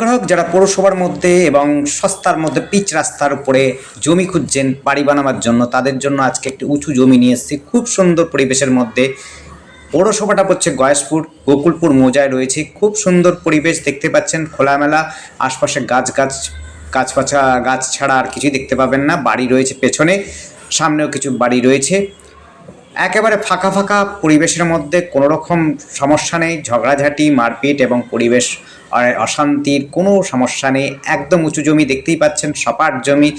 গ্রাহক যারা পৌরসভার মধ্যে এবং সস্তার মধ্যে পিচ রাস্তার উপরে জমি খুঁজছেন বাড়ি বানাবার জন্য, তাদের জন্য আজকে একটি উঁচু জমি নিয়ে এসেছি খুব সুন্দর পরিবেশের মধ্যে। পৌরসভাটা পড়ছে গয়েশপুর, গোকুলপুর মৌজায় রয়েছে। খুব সুন্দর পরিবেশ দেখতে পাচ্ছেন, খোলামেলা, আশপাশে গাছ ছাড়া আর কিছুই দেখতে পাবেন না। বাড়ি রয়েছে পেছনে, সামনেও কিছু বাড়ি রয়েছে। একেবারে ফাঁকা ফাঁকা পরিবেশের মধ্যে কোনো রকম সমস্যা নেই, ঝগড়াঝাঁটি, মারপিট এবং পরিবেশ অশান্তির কোনো সমস্যা নেই। একদম উঁচু জমি দেখতেই পাচ্ছেন, সপাট জমি।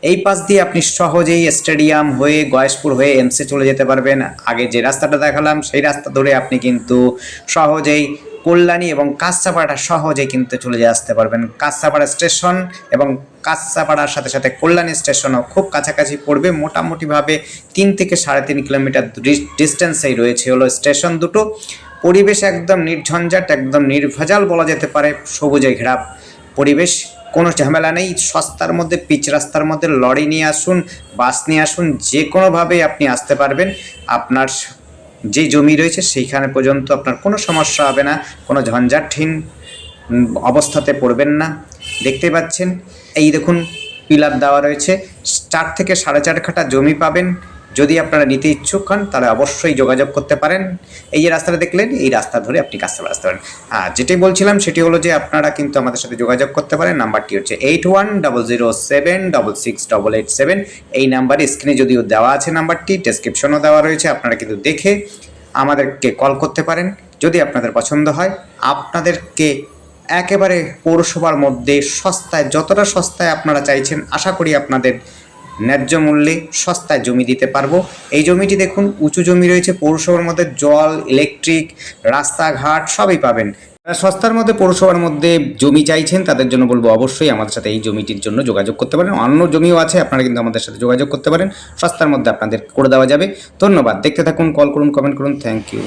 এই পাশ দিয়ে আপনি সহজেই স্টেডিয়াম হয়ে গয়েশপুর হয়ে এমসে চলে যেতে পারবেন। আগে যে রাস্তাটা দেখালাম সেই রাস্তা ধরে আপনি কিন্তু সহজেই কল্যাণী এবং কাঁচরাপাড়া সহজে কিন্তু চলে আসতে পারবেন। কাঁচরাপাড়া স্টেশন এবং কাঁচরাপাড়ার সাথে সাথে কল্যাণী স্টেশনও খুব কাছাকাছি পড়বে। মোটামুটিভাবে 3 থেকে 3.5 কিলোমিটার ডিস্টেন্সেই রয়েছে হলো স্টেশন দুটো। পরিবেশ একদম নির্ঝঞ্ঝাট, একদম নির্ভেজাল বলা যেতে পারে। সবুজে ঘেরা পরিবেশ, কোনো ঝামেলা নেই। সস্তার মধ্যে পিচ রাস্তার মধ্যে লরি নিয়ে আসুন, বাস নিয়ে আসুন, যে কোনোভাবে আপনি আসতে পারবেন। আপনার যে জমি রয়েছে সেইখানে পর্যন্ত আপনার কোনো সমস্যা হবে না, কোনো ঝঞ্ঝাটহীন অবস্থাতে পড়বেন না। দেখতে পাচ্ছেন, এই দেখুন পিলার দেওয়া রয়েছে। 4 থেকে 4.5 কাঠা জমি পাবেন। যদি আপনারা নিতে ইচ্ছুক হন তাহলে অবশ্যই যোগাযোগ করতে পারেন। এই যে রাস্তাটা দেখলেন, এই রাস্তা ধরে আপনি কাজটা আসতে পারেন। যেটি বলছিলাম সেটি হলো যে আপনারা কিন্তু আমাদের সাথে যোগাযোগ করতে পারেন। নাম্বারটি হচ্ছে 8100768887। এই নাম্বারে স্ক্রিনে যদিও দেওয়া আছে, নাম্বারটি ডেসক্রিপশনও দেওয়া রয়েছে, আপনারা কিন্তু দেখে আমাদেরকে কল করতে পারেন। যদি আপনাদের পছন্দ হয়, আপনাদেরকে একেবারে পৌরসভার মধ্যে সস্তায়, যতটা সস্তায় আপনারা চাইছেন, আশা করি আপনাদের ন্যায্য মূল্যে সস্তায় জমি দিতে পারবো। এই জমিটি দেখুন, উঁচু জমি রয়েছে। পৌরসভার মধ্যে জল, ইলেকট্রিক, রাস্তাঘাট সবই পাবেন। সস্তার মধ্যে পৌরসভার মধ্যে জমি চাইছেন তাদের জন্য বলবো অবশ্যই আমাদের সাথে এই জমিটির জন্য যোগাযোগ করতে পারেন। অন্য জমিও আছে, আপনারা কিন্তু আমাদের সাথে যোগাযোগ করতে পারেন। সস্তার মধ্যে আপনাদের করে দেওয়া যাবে। ধন্যবাদ। দেখতে থাকুন, কল করুন, কমেন্ট করুন। Thank you.